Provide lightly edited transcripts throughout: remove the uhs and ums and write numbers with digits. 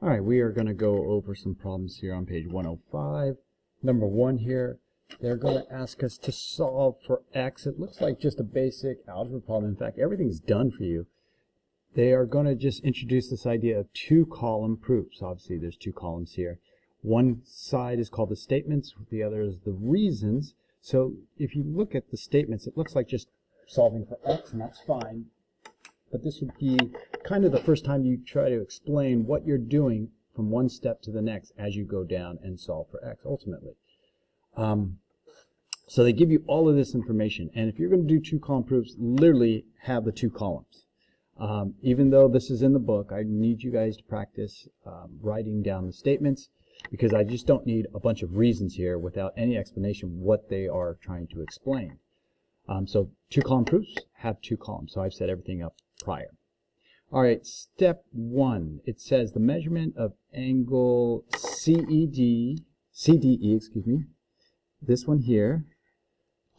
All right, we are going to go over some problems here on page 105. Number 1 here, they're going to ask us to solve for x. It looks like just a basic algebra problem. In fact, everything's done for you. They are going to just introduce this idea of two-column proofs. Obviously, there's two columns here. One side is called the statements, the other is the reasons. So if you look at the statements, it looks like just solving for x, and that's fine. But this would be kind of the first time you try to explain what you're doing from one step to the next as you go down and solve for x ultimately. So they give you all of this information, and if you're going to do two-column proofs, literally have the two columns. Even though this is in the book, I need you guys to practice writing down the statements, because I just don't need a bunch of reasons here without any explanation what they are trying to explain. So two-column proofs have two columns, so I've set everything up prior. All right, step 1, it says the measurement of angle CDE, excuse me, this one here,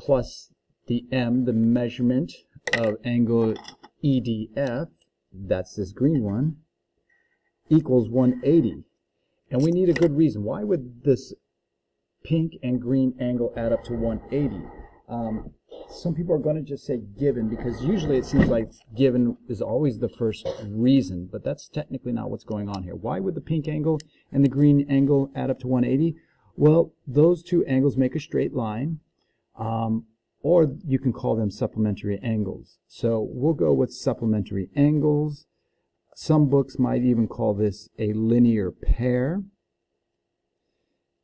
plus the M, the measurement of angle EDF, that's this green one, equals 180. And we need a good reason. Why would this pink and green angle add up to 180? Some people are going to just say given, because usually it seems like given is always the first reason, but that's technically not what's going on here. Why would the pink angle and the green angle add up to 180? Well, those two angles make a straight line, or you can call them supplementary angles. So we'll go with supplementary angles. Some books might even call this a linear pair,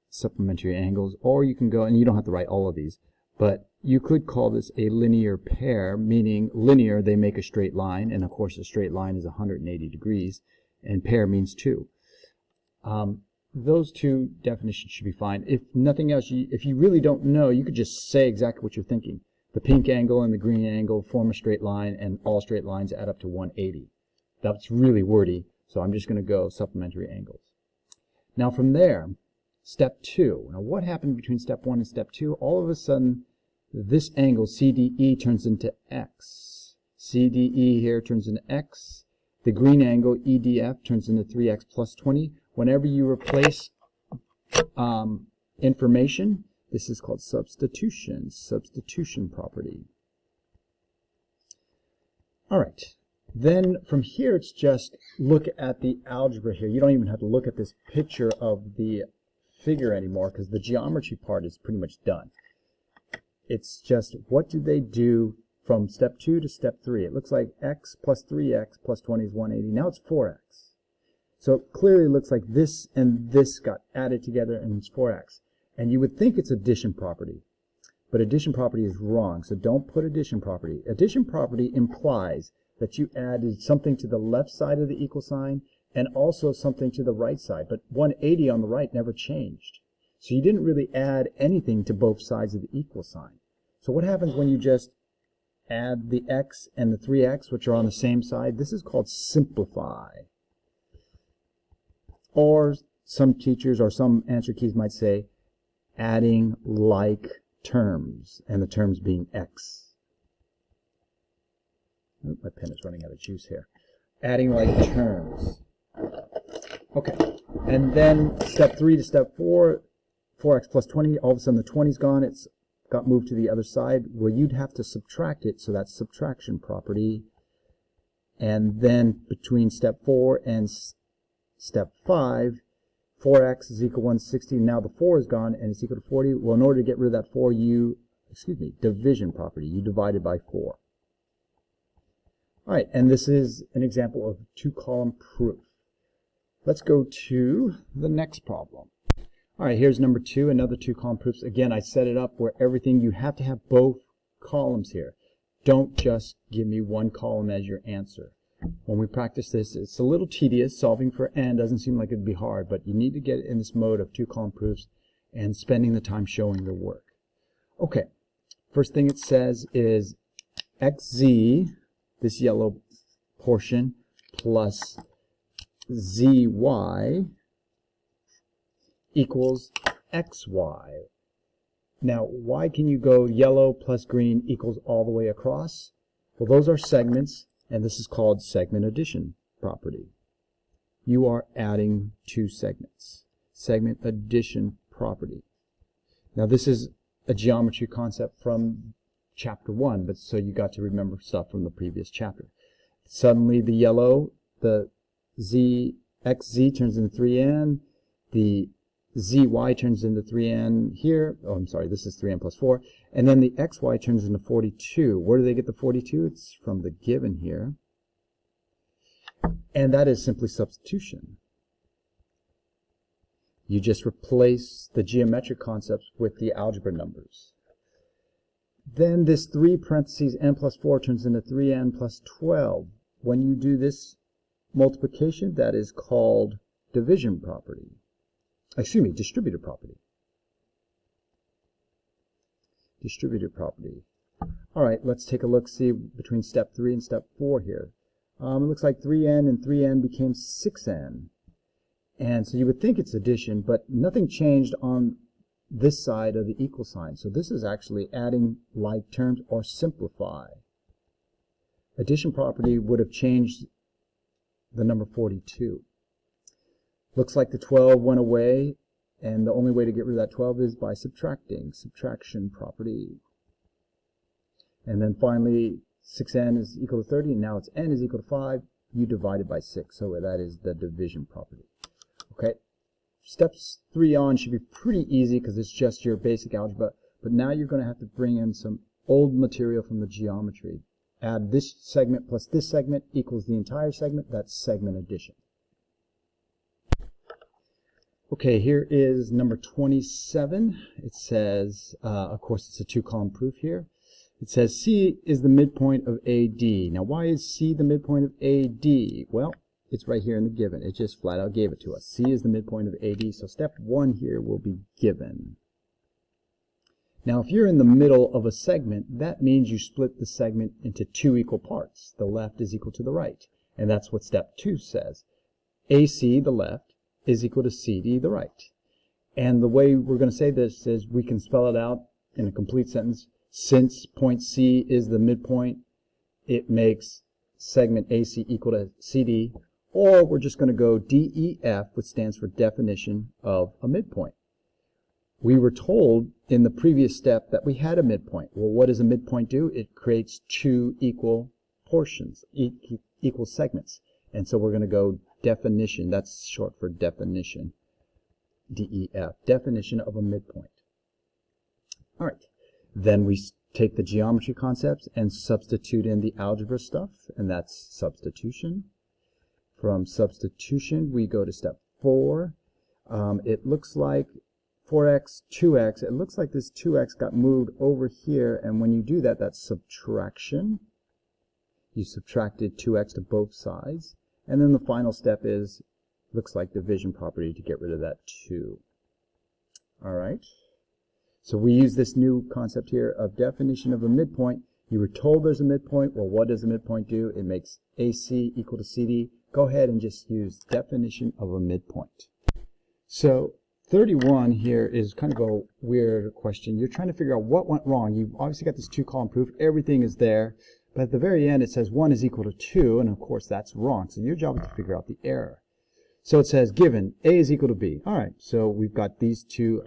supplementary angles, or you can go, and you don't have to write all of these, but you could call this a linear pair, meaning linear, they make a straight line, and of course a straight line is 180 degrees, and pair means two. Those two definitions should be fine. If nothing else, if you really don't know, you could just say exactly what you're thinking. The pink angle and the green angle form a straight line, and all straight lines add up to 180. That's really wordy, so I'm just going to go supplementary angles. Now from there, step 2. Now what happened between step 1 and step 2? All of a sudden, this angle CDE turns into x. CDE here turns into x. The green angle EDF turns into 3x plus 20. Whenever you replace information, this is called substitution property. All right. Then from here, it's just look at the algebra here. You don't even have to look at this picture of the figure anymore, because the geometry part is pretty much done. It's just what did they do from step 2 to step 3. It looks like x plus 3x plus 20 is 180. Now it's 4x. So it clearly looks like this and this got added together and it's 4x. And you would think it's addition property, but addition property is wrong. So don't put addition property. Addition property implies that you added something to the left side of the equal sign and also something to the right side, but 180 on the right never changed. So you didn't really add anything to both sides of the equal sign. So what happens when you just add the x and the 3x, which are on the same side? This is called simplify. Or some teachers or some answer keys might say adding like terms, and the terms being x. Oh, my pen is running out of juice here. Adding like terms. Okay, and then step 3 to step 4, 4x plus 20, all of a sudden the 20's gone, it's got moved to the other side. Well, you'd have to subtract it, so that's subtraction property. And then between step 4 and step 5, 4x is equal to 160. Now the 4 is gone and it's equal to 40. Well, in order to get rid of that 4, division property, you divide it by 4. All right, and this is an example of two-column proof. Let's go to the next problem. All right, here's number 2, another two-column proofs. Again, I set it up where everything, you have to have both columns here. Don't just give me one column as your answer. When we practice this, it's a little tedious. Solving for n doesn't seem like it'd be hard, but you need to get in this mode of two-column proofs and spending the time showing the work. Okay, first thing it says is xz, this yellow portion, plus zy equals xy. Now, why can you go yellow plus green equals all the way across? Well, those are segments, and this is called segment addition property. you are adding two segments. Segment addition property. Now this is a geometry concept from chapter 1, but so you got to remember stuff from the previous chapter. Suddenly the yellow, the xz turns into 3n, the zy turns into 3n here. Oh, I'm sorry, this is 3n plus 4. And then the xy turns into 42. Where do they get the 42? It's from the given here. And that is simply substitution. You just replace the geometric concepts with the algebra numbers. Then this 3 parentheses n plus 4 turns into 3n plus 12. When you do this multiplication, that is called division property. Excuse me, distributive property. Distributive property. All right, let's take a look, see between step 3 and step 4 here. It looks like 3n and 3n became 6n. And so you would think it's addition, but nothing changed on this side of the equal sign. So this is actually adding like terms or simplify. Addition property would have changed the number 42. Looks like the 12 went away, and the only way to get rid of that 12 is by subtracting. Subtraction property. And then finally, 6n is equal to 30, and now it's n is equal to 5. You divide it by 6, so that is the division property. Okay, steps 3 on should be pretty easy because it's just your basic algebra, but now you're going to have to bring in some old material from the geometry. Add this segment plus this segment equals the entire segment. That's segment addition. Okay, here is number 27. It says, of course, it's a two-column proof here. It says C is the midpoint of AD. Now, why is C the midpoint of AD? Well, it's right here in the given. It just flat out gave it to us. C is the midpoint of AD, so step 1 here will be given. Now, if you're in the middle of a segment, that means you split the segment into two equal parts. The left is equal to the right, and that's what step 2 says. AC, the left, is equal to CD, the right. And the way we're going to say this is we can spell it out in a complete sentence. Since point C is the midpoint, it makes segment AC equal to CD, or we're just going to go DEF, which stands for definition of a midpoint. We were told in the previous step that we had a midpoint. Well, what does a midpoint do? It creates two equal portions, equal segments. And so we're going to go definition. That's short for definition. DEF, definition of a midpoint. All right. Then we take the geometry concepts and substitute in the algebra stuff, and that's substitution. From substitution, we go to step 4. It looks like 4x, 2x. It looks like this 2x got moved over here, and when you do that, that's subtraction. You subtracted 2x to both sides. And then the final step is, looks like division property to get rid of that 2. All right. So we use this new concept here of definition of a midpoint. You were told there's a midpoint. Well, what does a midpoint do? It makes AC equal to CD. Go ahead and just use definition of a midpoint. So 31 here is kind of a weird question. You're trying to figure out what went wrong. You've obviously got this two-column proof. Everything is there. But at the very end, it says 1 is equal to 2, and of course that's wrong. So your job is to figure out the error. So it says given A is equal to B. All right, so we've got these two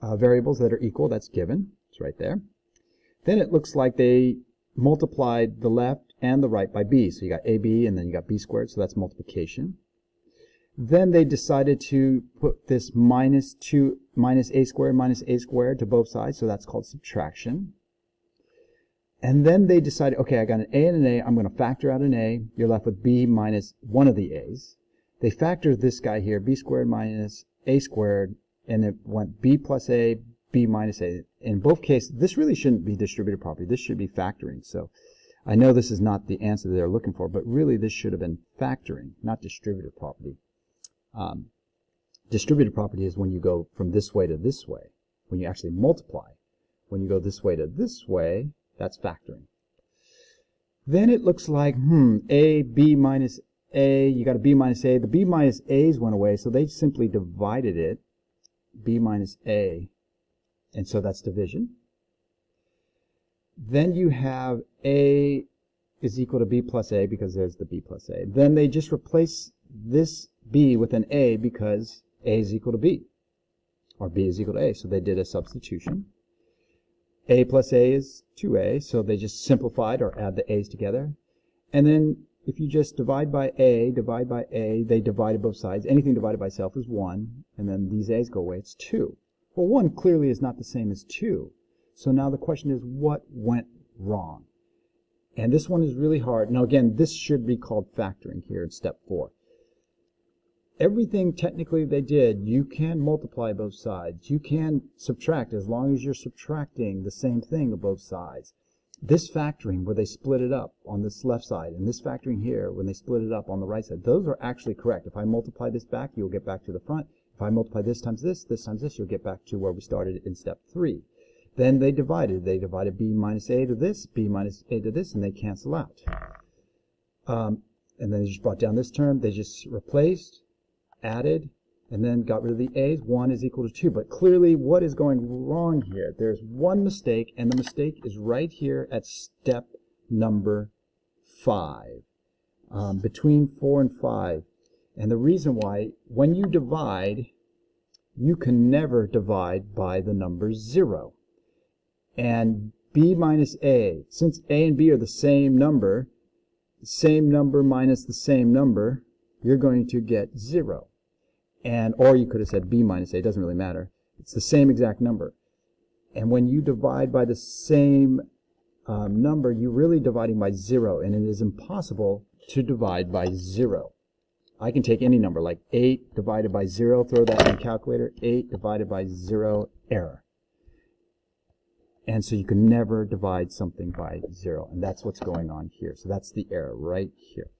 variables that are equal. That's given. It's right there. Then it looks like they multiplied the left and the right by B. So you got AB and then you got B squared, so that's multiplication. Then they decided to put this minus A squared to both sides, so that's called subtraction. And then they decided, okay, I got an A and an A. I'm going to factor out an A. You're left with B minus one of the A's. They factored this guy here, B squared minus A squared, and it went B plus A, B minus A. In both cases, this really shouldn't be distributive property. This should be factoring. So I know this is not the answer they're looking for, but really this should have been factoring, not distributive property. Distributive property is when you go from this way to this way, when you actually multiply. When you go this way to this way, that's factoring. Then it looks like, A, B minus A, you got a B minus A. The B minus A's went away, so they simply divided it, B minus A, and so that's division. Then you have A is equal to B plus A because there's the B plus A. Then they just replace this b with an a because a is equal to b, or b is equal to a. So they did a substitution. A plus a is 2a, so they just simplified or add the a's together. And then if you just divide by a, they divided both sides. Anything divided by itself is 1, and then these a's go away, it's 2. Well, 1 clearly is not the same as 2. So now the question is, what went wrong? And this one is really hard. Now again, this should be called factoring here in step 4. Everything technically they did, you can multiply both sides. You can subtract as long as you're subtracting the same thing of both sides. This factoring where they split it up on this left side, and this factoring here when they split it up on the right side, those are actually correct. If I multiply this back, you'll get back to the front. If I multiply this times this times this, you'll get back to where we started in step 3. Then they divided. They divided b minus a to this, b minus a to this, and they cancel out. And then they just brought down this term. They just replaced, added, and then got rid of the a's. 1 is equal to 2. But clearly, what is going wrong here? There's one mistake, and the mistake is right here at step number 5, between 4 and 5. And the reason why, when you divide, you can never divide by the number 0. And b minus a, since a and b are the same number minus the same number, you're going to get 0. And or you could have said b minus a, it doesn't really matter. It's the same exact number. And when you divide by the same number, you're really dividing by 0, and it is impossible to divide by 0. I can take any number, like 8 divided by 0, throw that in the calculator, 8 divided by 0, error. And so you can never divide something by 0, and that's what's going on here. So that's the error right here.